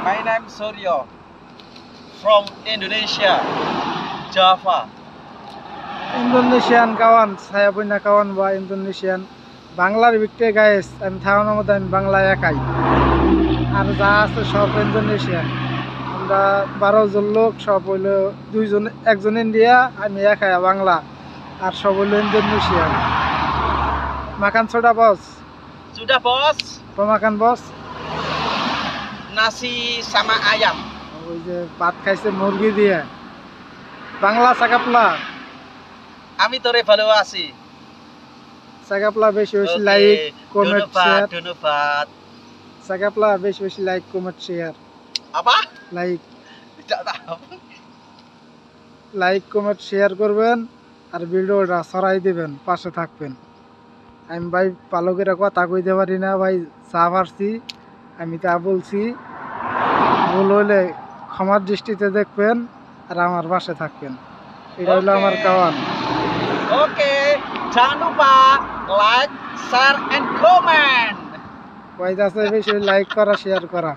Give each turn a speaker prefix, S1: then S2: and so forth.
S1: My name is Suryo from Indonesia, Java.
S2: Indonesian kawan, saya punya kawan buat Indonesian. বাংলার ভিক্টে guys, আমি থাকানোর মধ্যে আমি বাংলা একাই, আর যা আছে সব ইন্দোনেশিয়ান। আমরা 12 জন লোক, সব হইলো একজন ইন্ডিয়া, আমি একাই বাংলা, আর সব হইলো Indonesian. Makan soda bos?
S1: Sudah bos,
S2: Apa makan bos?
S1: nasi sama ayam.
S2: ওই যে ভাত খাইছে মুরগি দিয়ে। বাংলা সাকাপলা,
S1: আমি তোরে ভালোবাসি।
S2: সাকাপলা বেশি বেশি লাইক কমেন্ট শেয়ার।
S1: ধন্যবাদ।
S2: সাকাপলা বেশি বেশি like comment share.
S1: Apa?
S2: Like
S1: Tidak tahu.
S2: Like comment share করবেন, আর ভিডিওটা ছড়াই দিবেন, পাশে থাকবেন। আমি ভাই ভালো করে কথা কইতে পারি না ভাই, যা পারছি আমি তা বলছি। ভুল হইলে ক্ষমার দৃষ্টিতে দেখবেন, আর আমার পাশে থাকবেন। এটা হলো আমার Cowan.
S1: Oke, jangan lupa like, share, and comment.
S2: ভাই আছে বেশি লাইক করা, শেয়ার করা।